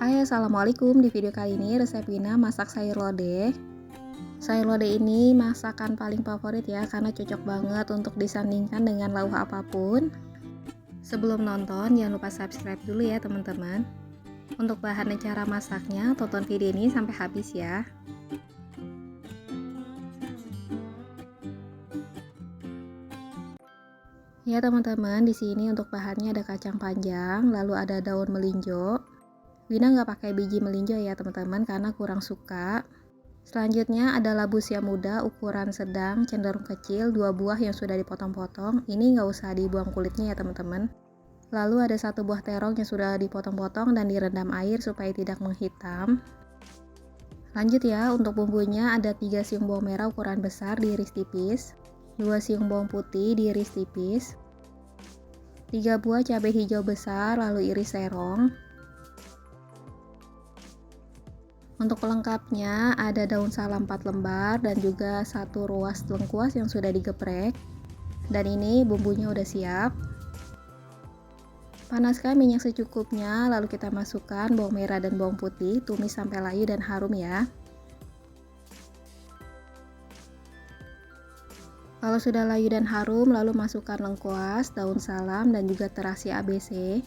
Hai, assalamualaikum. Di video kali ini resep Wina masak sayur lodeh. Sayur lodeh ini masakan paling favorit ya, karena cocok banget untuk disandingkan dengan lauk apapun. Sebelum nonton jangan lupa subscribe dulu ya teman-teman. Untuk bahan dan cara masaknya tonton video ini sampai habis ya. Ya teman-teman, di sini untuk bahannya ada kacang panjang, lalu ada daun melinjo. Wina nggak pakai biji melinjo ya teman-teman karena kurang suka. Selanjutnya ada labu siam muda ukuran sedang cenderung kecil, 2 buah yang sudah dipotong-potong. Ini nggak usah dibuang kulitnya ya teman-teman. Lalu ada 1 buah terong yang sudah dipotong-potong dan direndam air supaya tidak menghitam. Lanjut ya, untuk bumbunya ada 3 siung bawang merah ukuran besar diiris tipis, 2 siung bawang putih diiris tipis, 3 buah cabai hijau besar lalu iris serong. Untuk pelengkapnya ada daun salam 4 lembar dan juga 1 ruas lengkuas yang sudah digeprek. Dan ini bumbunya udah siap. Panaskan minyak secukupnya, lalu kita masukkan bawang merah dan bawang putih, tumis sampai layu dan harum ya. Kalau sudah layu dan harum, lalu masukkan lengkuas, daun salam dan juga terasi ABC.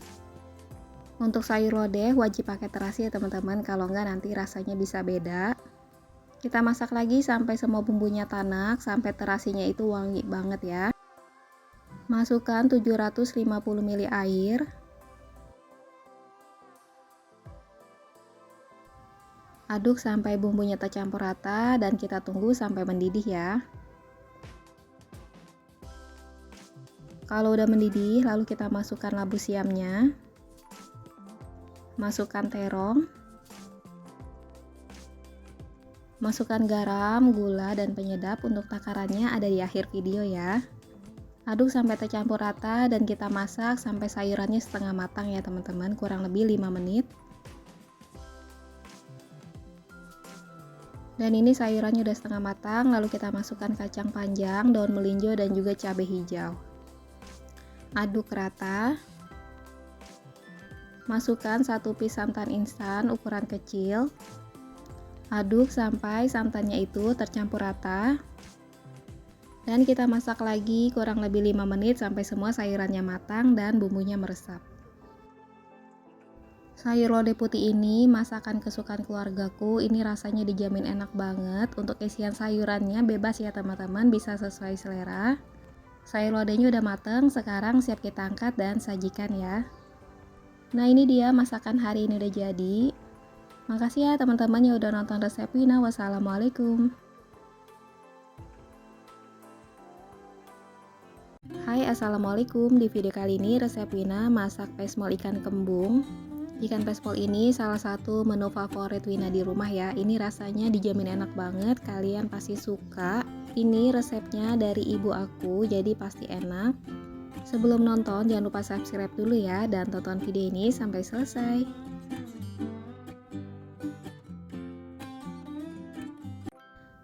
Untuk sayur lodeh wajib pakai terasi ya teman-teman, kalau enggak nanti rasanya bisa beda. Kita masak lagi sampai semua bumbunya tanak, sampai terasinya itu wangi banget ya. Masukkan 750 ml air. Aduk sampai bumbunya tercampur rata dan kita tunggu sampai mendidih ya. Kalau udah mendidih, lalu kita masukkan labu siamnya. Masukkan terong. Masukkan garam, gula, dan penyedap. Untuk takarannya ada di akhir video ya. Aduk sampai tercampur rata dan kita masak sampai sayurannya setengah matang ya teman-teman, kurang lebih 5 menit. Dan ini sayurannya udah setengah matang, lalu kita masukkan kacang panjang, daun melinjo, dan juga cabai hijau. Aduk rata. Masukkan 1 piece santan instan ukuran kecil. Aduk sampai santannya itu tercampur rata. Dan kita masak lagi kurang lebih 5 menit sampai semua sayurannya matang dan bumbunya meresap. Sayur lodeh putih ini masakan kesukaan keluargaku, ini rasanya dijamin enak banget. Untuk isian sayurannya bebas ya teman-teman, bisa sesuai selera. Sayur lodehnya udah mateng, sekarang siap kita angkat dan sajikan ya. Nah ini dia masakan hari ini udah jadi. Makasih ya teman-teman yang udah nonton resep Wina. Wassalamualaikum. Hai, assalamualaikum. Di video kali ini resep Wina masak pespol ikan kembung. Ikan pespol ini salah satu menu favorit Wina di rumah ya. Ini rasanya dijamin enak banget, kalian pasti suka. Ini resepnya dari ibu aku, jadi pasti enak. Sebelum nonton jangan lupa subscribe dulu ya dan tonton video ini sampai selesai.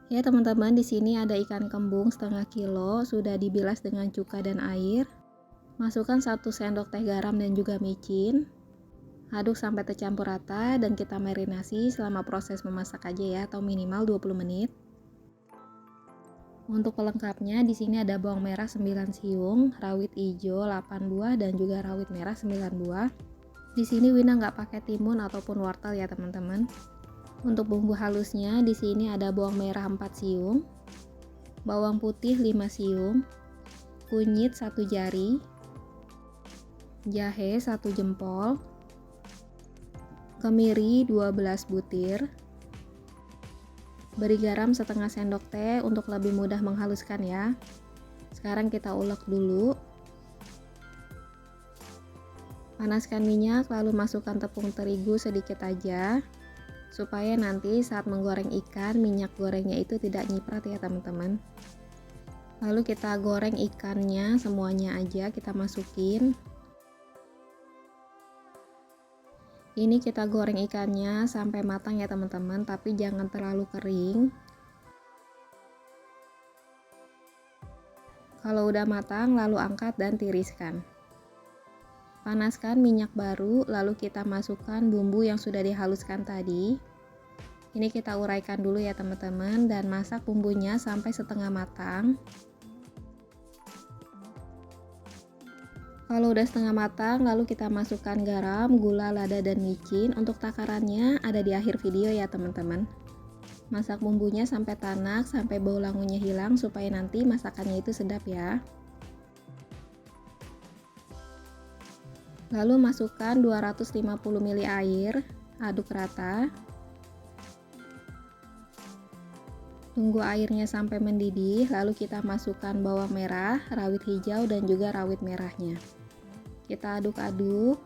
Ya teman-teman, di sini ada ikan kembung setengah kilo, sudah dibilas dengan cuka dan air. Masukkan 1 sendok teh garam dan juga micin. Aduk sampai tercampur rata dan kita marinasi selama proses memasak aja ya, atau minimal 20 menit. Untuk pelengkapnya di sini ada bawang merah 9 siung, rawit hijau 8 buah dan juga rawit merah 9 buah. Di sini Wina nggak pakai timun ataupun wortel ya teman-teman. Untuk bumbu halusnya di sini ada bawang merah 4 siung, bawang putih 5 siung, kunyit 1 jari, jahe 1 jempol, kemiri 12 butir. Beri garam setengah sendok teh untuk lebih mudah menghaluskan ya. Sekarang kita ulek dulu. Panaskan minyak lalu masukkan tepung terigu sedikit aja, supaya nanti saat menggoreng ikan minyak gorengnya itu tidak nyiprat ya teman-teman. Lalu kita goreng ikannya semuanya aja, kita masukin. Ini kita goreng ikannya sampai matang ya teman-teman, tapi jangan terlalu kering. Kalau udah matang lalu angkat dan tiriskan. Panaskan minyak baru, lalu kita masukkan bumbu yang sudah dihaluskan tadi. Ini kita uraikan dulu ya teman-teman, dan masak bumbunya sampai setengah matang. Kalau udah setengah matang, lalu kita masukkan garam, gula, lada, dan micin. Untuk takarannya ada di akhir video ya teman-teman. Masak bumbunya sampai tanak, sampai bau langunya hilang supaya nanti masakannya itu sedap ya. Lalu masukkan 250 ml air, aduk rata. Tunggu airnya sampai mendidih, lalu kita masukkan bawang merah, rawit hijau, dan juga rawit merahnya. Kita aduk-aduk.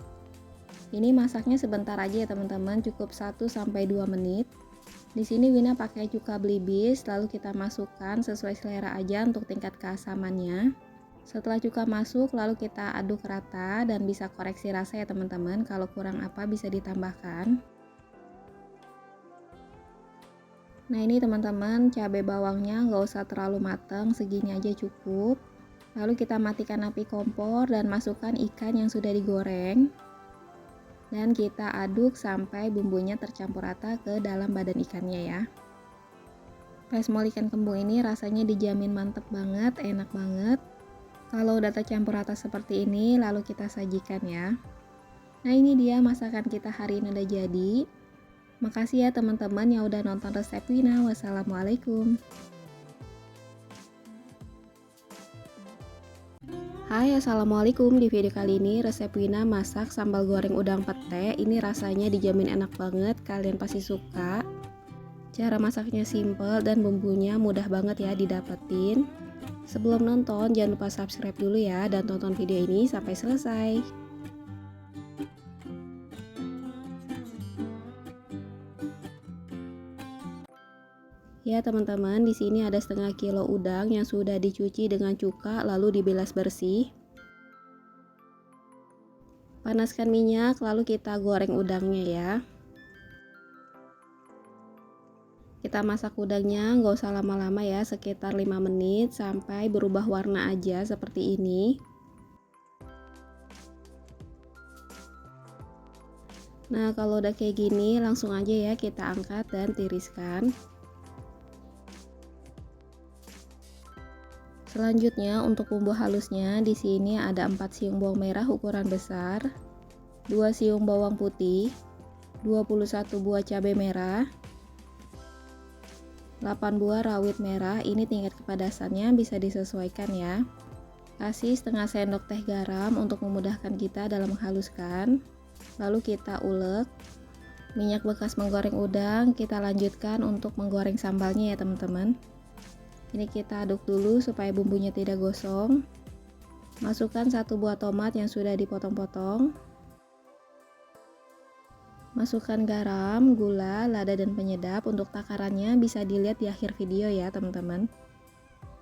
Ini masaknya sebentar aja ya teman-teman, cukup 1-2 menit. Di sini Wina pakai cuka belibis, lalu kita masukkan sesuai selera aja untuk tingkat keasamannya. Setelah cuka masuk, lalu kita aduk rata dan bisa koreksi rasa ya teman-teman. Kalau kurang apa bisa ditambahkan. Nah ini teman-teman, cabai bawangnya nggak usah terlalu matang, segini aja cukup. Lalu kita matikan api kompor dan masukkan ikan yang sudah digoreng. Dan kita aduk sampai bumbunya tercampur rata ke dalam badan ikannya ya. Pesmol ikan kembung ini rasanya dijamin mantep banget, enak banget. Kalau udah tercampur rata seperti ini, lalu kita sajikan ya. Nah ini dia masakan kita hari ini udah jadi. Makasih ya teman-teman yang udah nonton resep Wina. Wassalamualaikum. Hai, assalamualaikum. Di video kali ini resep Wina masak sambal goreng udang pete. Ini rasanya dijamin enak banget, kalian pasti suka. Cara masaknya simple dan bumbunya mudah banget ya didapetin. Sebelum nonton jangan lupa subscribe dulu ya, dan tonton video ini sampai selesai. Ya teman-teman, di sini ada setengah kilo udang yang sudah dicuci dengan cuka lalu dibilas bersih. Panaskan minyak lalu kita goreng udangnya ya. Kita masak udangnya nggak usah lama-lama ya, sekitar 5 menit sampai berubah warna aja seperti ini. Nah kalau udah kayak gini langsung aja ya kita angkat dan tiriskan. Selanjutnya untuk bumbu halusnya di sini ada 4 siung bawang merah ukuran besar, 2 siung bawang putih, 21 buah cabai merah, 8 buah rawit merah. Ini tingkat kepedasannya bisa disesuaikan ya. Kasih setengah sendok teh garam untuk memudahkan kita dalam menghaluskan. Lalu kita ulek. Minyak bekas menggoreng udang kita lanjutkan untuk menggoreng sambalnya ya teman-teman. Ini kita aduk dulu supaya bumbunya tidak gosong. Masukkan 1 buah tomat yang sudah dipotong-potong. Masukkan garam, gula, lada, dan penyedap. Untuk takarannya bisa dilihat di akhir video ya teman-teman.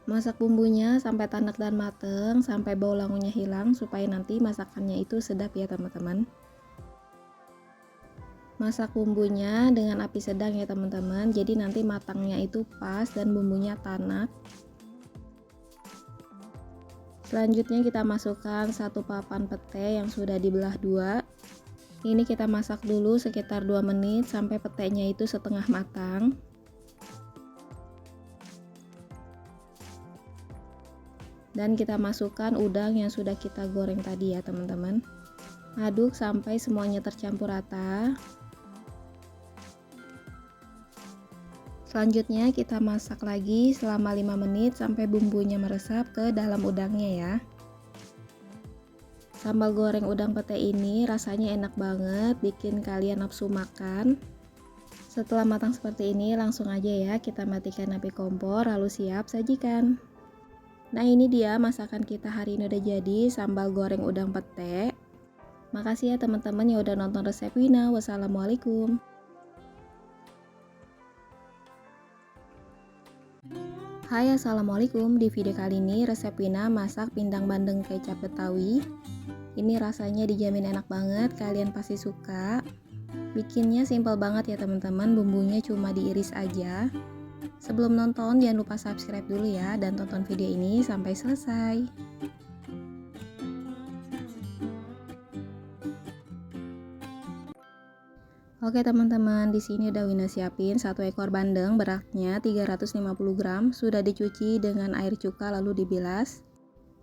Masak bumbunya sampai tanak dan mateng, sampai bau langunya hilang supaya nanti masakannya itu sedap ya teman-teman. Masak bumbunya dengan api sedang ya teman-teman, jadi nanti matangnya itu pas dan bumbunya tanak. Selanjutnya kita masukkan 1 papan pete yang sudah dibelah 2. Ini kita masak dulu sekitar 2 menit sampai petenya itu setengah matang. Dan kita masukkan udang yang sudah kita goreng tadi ya teman-teman. Aduk sampai semuanya tercampur rata. Selanjutnya kita masak lagi selama 5 menit sampai bumbunya meresap ke dalam udangnya ya. Sambal goreng udang pete ini rasanya enak banget, bikin kalian nafsu makan. Setelah matang seperti ini langsung aja ya kita matikan api kompor lalu siap sajikan. Nah ini dia masakan kita hari ini udah jadi, sambal goreng udang pete. Makasih ya teman-teman yang udah nonton resep Wina. Wassalamualaikum. Hai, assalamualaikum. Di video kali ini resep Wina masak pindang bandeng kecap betawi. Ini rasanya dijamin enak banget, kalian pasti suka. Bikinnya simple banget ya teman-teman, bumbunya cuma diiris aja. Sebelum nonton jangan lupa subscribe dulu ya, dan tonton video ini sampai selesai. Oke teman-teman, di sini udah Wina siapin 1 ekor bandeng beratnya 350 gram, sudah dicuci dengan air cuka lalu dibilas.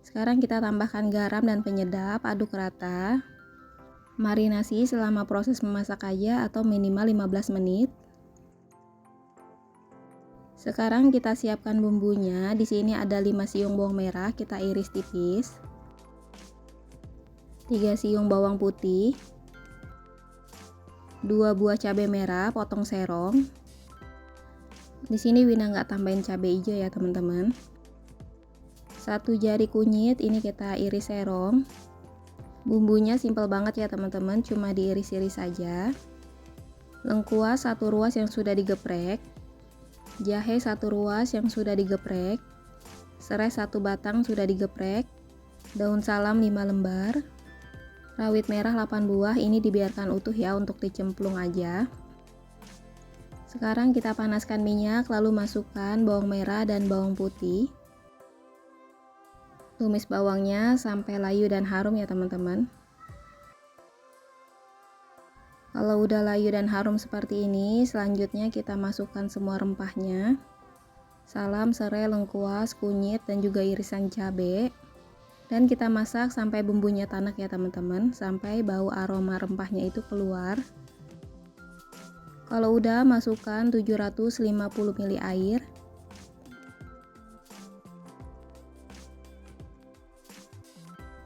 Sekarang kita tambahkan garam dan penyedap, aduk rata. Marinasi selama proses memasak aja atau minimal 15 menit. Sekarang kita siapkan bumbunya. Di sini ada 5 siung bawang merah, kita iris tipis. 3 siung bawang putih. 2 buah cabai merah potong serong. Di sini Wina nggak tambahin cabai hijau ya teman-teman. 1 jari kunyit, ini kita iris serong. Bumbunya simple banget ya teman-teman, cuma diiris-iris saja. Lengkuas 1 ruas yang sudah digeprek. Jahe 1 ruas yang sudah digeprek. Serai 1 batang sudah digeprek. Daun salam 5 lembar. Rawit merah 8 buah, ini dibiarkan utuh ya untuk dicemplung aja. Sekarang kita panaskan minyak lalu masukkan bawang merah dan bawang putih. Tumis bawangnya sampai layu dan harum ya teman-teman. Kalau udah layu dan harum seperti ini, selanjutnya kita masukkan semua rempahnya. Salam, serai, lengkuas, kunyit, dan juga irisan cabai. Dan kita masak sampai bumbunya tanak ya teman-teman, sampai bau aroma rempahnya itu keluar. Kalau udah, masukkan 750 ml air.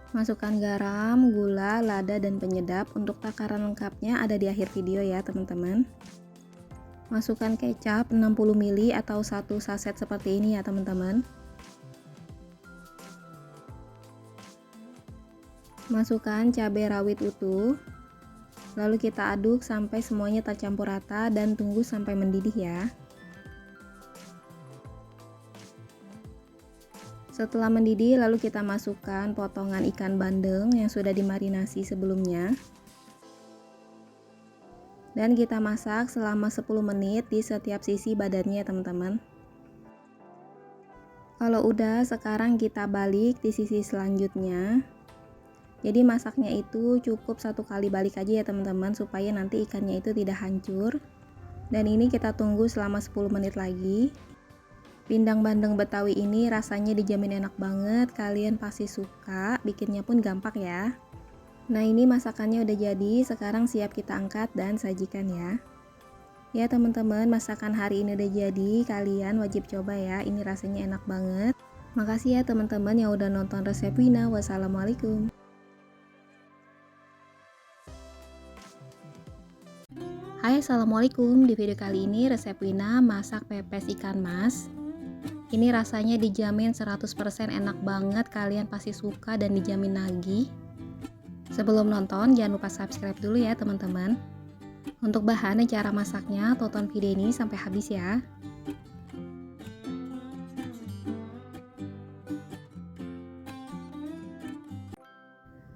Masukkan garam, gula, lada, dan penyedap. Untuk takaran lengkapnya ada di akhir video ya teman-teman. Masukkan kecap 60 ml atau 1 saset seperti ini ya teman-teman. Masukkan cabai rawit utuh, lalu kita aduk sampai semuanya tercampur rata dan tunggu sampai mendidih ya. Setelah mendidih, lalu kita masukkan potongan ikan bandeng yang sudah dimarinasi sebelumnya. Dan kita masak selama 10 menit di setiap sisi badannya teman-teman. Kalau udah, sekarang kita balik di sisi selanjutnya. Jadi masaknya itu cukup 1 kali balik aja ya teman-teman, supaya nanti ikannya itu tidak hancur. Dan ini kita tunggu selama 10 menit lagi. Pindang bandeng Betawi ini rasanya dijamin enak banget, kalian pasti suka, bikinnya pun gampang ya. Nah ini masakannya udah jadi, sekarang siap kita angkat dan sajikan ya. Ya teman-teman, masakan hari ini udah jadi, kalian wajib coba ya, ini rasanya enak banget. Makasih ya teman-teman yang udah nonton resep Wina. Wassalamualaikum. Hai, assalamualaikum. Di video kali ini resep Wina masak pepes ikan mas. Ini rasanya dijamin 100% enak banget, kalian pasti suka dan dijamin nagih. Sebelum nonton jangan lupa subscribe dulu ya teman-teman. Untuk bahan dan cara masaknya tonton video ini sampai habis ya.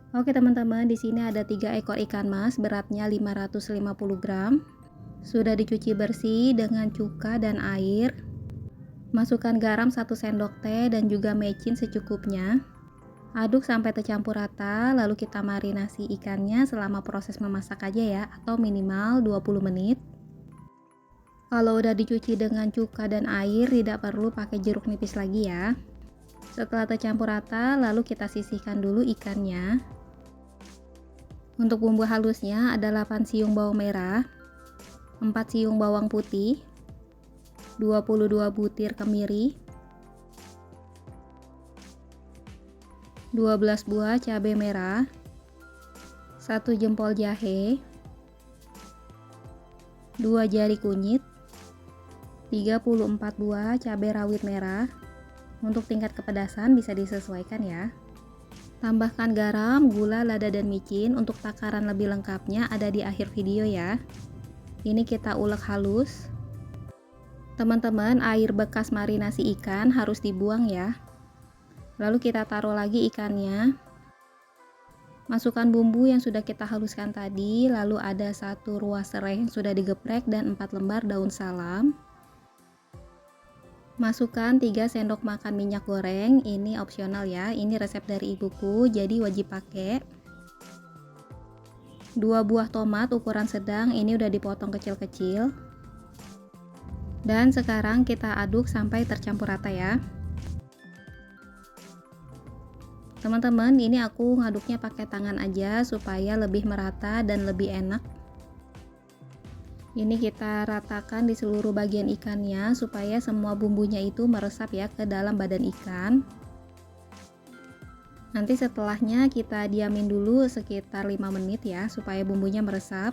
Oke teman-teman, di sini ada 3 ekor ikan mas beratnya 550 gram. Sudah dicuci bersih dengan cuka dan air. Masukkan garam 1 sendok teh dan juga mecin secukupnya. Aduk sampai tercampur rata, lalu kita marinasi ikannya selama proses memasak aja ya, atau minimal 20 menit. Kalau udah dicuci dengan cuka dan air, tidak perlu pakai jeruk nipis lagi ya. Setelah tercampur rata, lalu kita sisihkan dulu ikannya. Untuk bumbu halusnya ada 8 siung bawang merah, 4 siung bawang putih, 22 butir kemiri, 12 buah cabai merah, 1 jempol jahe, 2 jari kunyit, 34 buah cabai rawit merah. Untuk tingkat kepedasan bisa disesuaikan ya. Tambahkan garam, gula, lada, dan micin. Untuk takaran lebih lengkapnya ada di akhir video ya. Ini kita ulek halus. Teman-teman, air bekas marinasi ikan harus dibuang ya. Lalu kita taruh lagi ikannya. Masukkan bumbu yang sudah kita haluskan tadi. Lalu ada 1 ruas serai yang sudah digeprek dan 4 lembar daun salam. Masukkan 3 sendok makan minyak goreng, ini opsional ya, ini resep dari ibuku jadi wajib pakai. 2 buah tomat ukuran sedang ini udah dipotong kecil-kecil. Dan sekarang kita aduk sampai tercampur rata ya. Teman-teman, ini aku ngaduknya pakai tangan aja supaya lebih merata dan lebih enak. Ini kita ratakan di seluruh bagian ikannya supaya semua bumbunya itu meresap ya ke dalam badan ikan. Nanti setelahnya kita diamin dulu sekitar 5 menit ya supaya bumbunya meresap.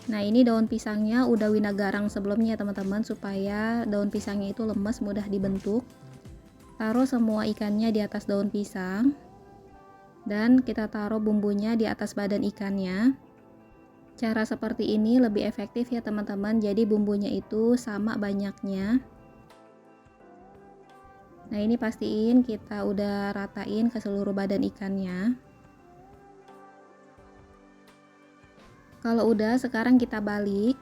Nah, ini daun pisangnya udah Wina garang sebelumnya teman-teman supaya daun pisangnya itu lemes, mudah dibentuk. Taruh semua ikannya di atas daun pisang dan kita taruh bumbunya di atas badan ikannya. Cara seperti ini lebih efektif ya teman-teman, jadi bumbunya itu sama banyaknya. Nah, ini pastiin kita udah ratain ke seluruh badan ikannya. Kalau udah, sekarang kita balik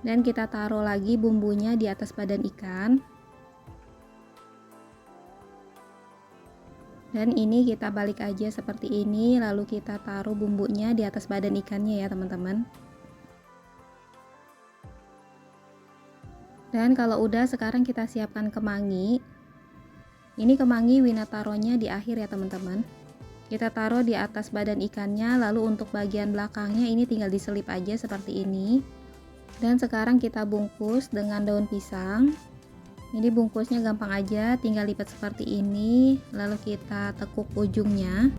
dan kita taruh lagi bumbunya di atas badan ikan. Dan ini kita balik aja seperti ini, lalu kita taruh bumbunya di atas badan ikannya ya teman-teman. Dan kalau udah, sekarang kita siapkan kemangi. Ini kemangi Wina taruhnya di akhir ya teman-teman. Kita taruh di atas badan ikannya, lalu untuk bagian belakangnya ini tinggal diselip aja seperti ini. Dan sekarang kita bungkus dengan daun pisang. Ini bungkusnya gampang aja, tinggal lipat seperti ini, lalu kita tekuk ujungnya.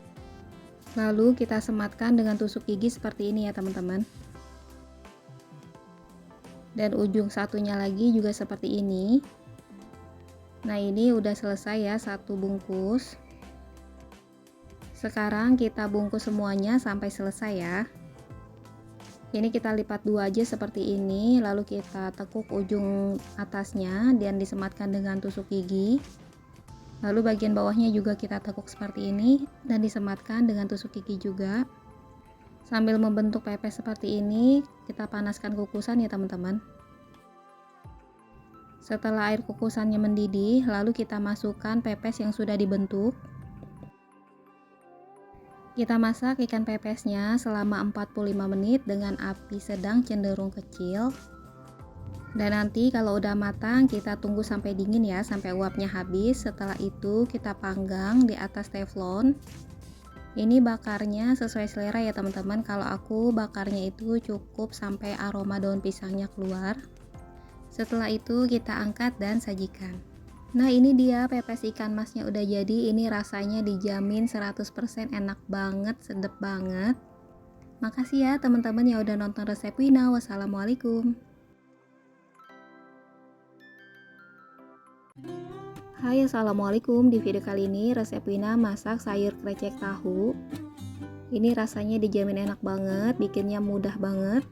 Lalu kita sematkan dengan tusuk gigi seperti ini ya teman-teman. Dan ujung satunya lagi juga seperti ini. Nah, ini udah selesai ya satu bungkus. Sekarang kita bungkus semuanya sampai selesai ya. Ini kita lipat dua aja seperti ini, lalu kita tekuk ujung atasnya dan disematkan dengan tusuk gigi. Lalu bagian bawahnya juga kita tekuk seperti ini dan disematkan dengan tusuk gigi juga. Sambil membentuk pepes seperti ini, kita panaskan kukusan ya teman-teman. Setelah air kukusannya mendidih, lalu kita masukkan pepes yang sudah dibentuk. Kita masak ikan pepesnya selama 45 menit dengan api sedang cenderung kecil. Dan nanti kalau udah matang kita tunggu sampai dingin ya, sampai uapnya habis. Setelah itu kita panggang di atas teflon. Ini bakarnya sesuai selera ya teman-teman. Kalau aku bakarnya itu cukup sampai aroma daun pisangnya keluar. Setelah itu kita angkat dan sajikan. Nah, ini dia pepes ikan masnya udah jadi. Ini rasanya dijamin 100% enak banget, sedap banget. Makasih ya teman-teman yang udah nonton resep Wina. Wassalamualaikum. Hai, assalamualaikum. Di video kali ini resep Wina masak sayur krecek tahu. Ini rasanya dijamin enak banget, bikinnya mudah banget.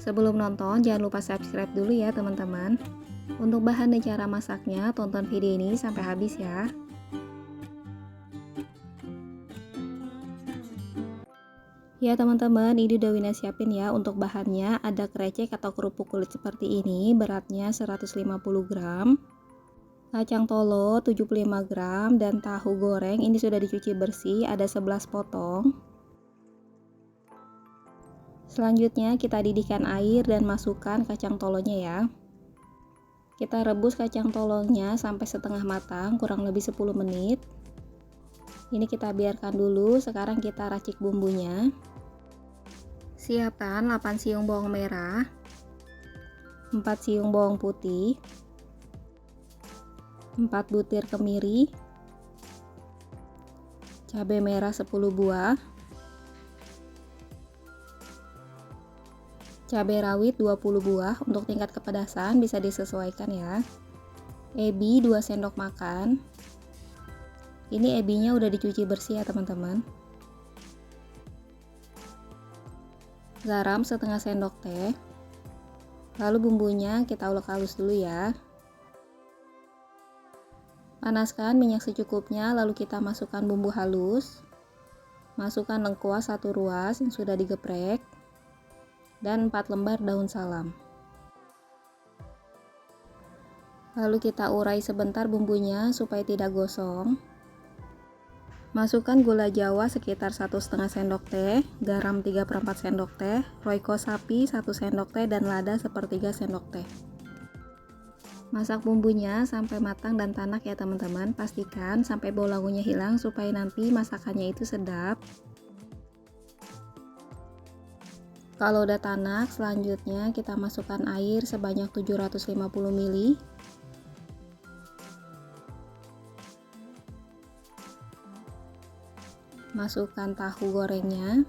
Sebelum nonton jangan lupa subscribe dulu ya teman-teman. Untuk bahan dan cara masaknya, tonton video ini sampai habis ya. Ya teman-teman, ini udah Wina siapin ya. Untuk bahannya ada krecek atau kerupuk kulit seperti ini, beratnya 150 gram. Kacang tolo 75 gram dan tahu goreng ini sudah dicuci bersih, ada 11 potong. Selanjutnya kita didihkan air dan masukkan kacang tolonya ya. Kita rebus kacang tolongnya sampai setengah matang, kurang lebih 10 menit. Ini kita biarkan dulu. Sekarang kita racik bumbunya. Siapkan 8 siung bawang merah, 4 siung bawang putih, 4 butir kemiri, cabai merah 10 buah, cabai rawit 20 buah, untuk tingkat kepedasan bisa disesuaikan ya. Ebi 2 sendok makan. Ini ebinya udah dicuci bersih ya teman-teman. Garam setengah sendok teh. Lalu bumbunya kita ulek halus dulu ya. Panaskan minyak secukupnya, lalu kita masukkan bumbu halus. Masukkan lengkuas 1 ruas yang sudah digeprek. Dan 4 lembar daun salam. Lalu kita urai sebentar bumbunya supaya tidak gosong. Masukkan gula jawa sekitar 1,5 sendok teh, garam 3/4 sendok teh, roiko sapi 1 sendok teh, dan lada 1/3 sendok teh. Masak bumbunya sampai matang dan tanak ya teman-teman. Pastikan sampai bau lauknya hilang supaya nanti masakannya itu sedap. Kalau udah tanak, selanjutnya kita masukkan air sebanyak 750 ml. Masukkan tahu gorengnya.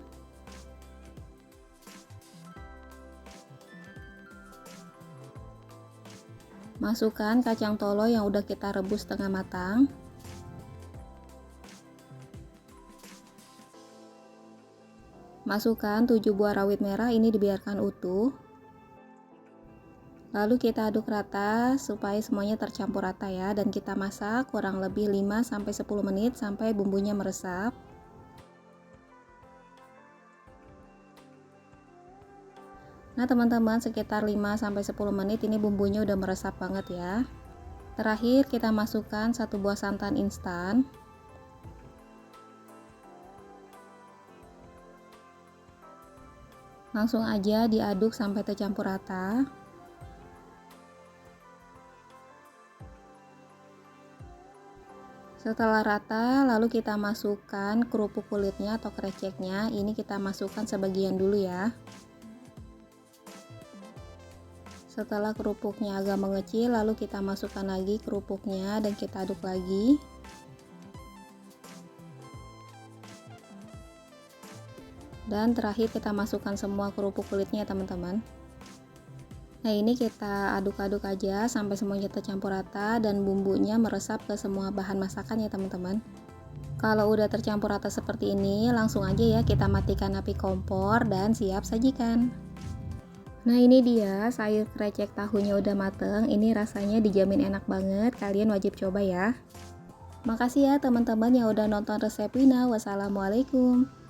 Masukkan kacang tolo yang udah kita rebus setengah matang. Masukkan 7 buah rawit merah, ini dibiarkan utuh. Lalu kita aduk rata supaya semuanya tercampur rata ya, dan kita masak kurang lebih 5-10 menit sampai bumbunya meresap. Nah teman-teman, sekitar 5-10 menit ini bumbunya udah meresap banget ya. Terakhir kita masukkan 1 buah santan instan. Langsung aja diaduk sampai tercampur rata. Setelah rata, lalu kita masukkan kerupuk kulitnya atau kreceknya. Ini kita masukkan sebagian dulu ya. Setelah kerupuknya agak mengecil, lalu kita masukkan lagi kerupuknya dan kita aduk lagi. Dan terakhir kita masukkan semua kerupuk kulitnya teman-teman. Nah ini kita aduk-aduk aja sampai semuanya tercampur rata dan bumbunya meresap ke semua bahan masakan ya teman-teman. Kalau udah tercampur rata seperti ini, langsung aja ya kita matikan api kompor dan siap sajikan. Nah ini dia sayur krecek tahunya udah mateng. Ini rasanya dijamin enak banget, kalian wajib coba ya. Makasih ya teman-teman yang udah nonton resep Wina. Wassalamualaikum.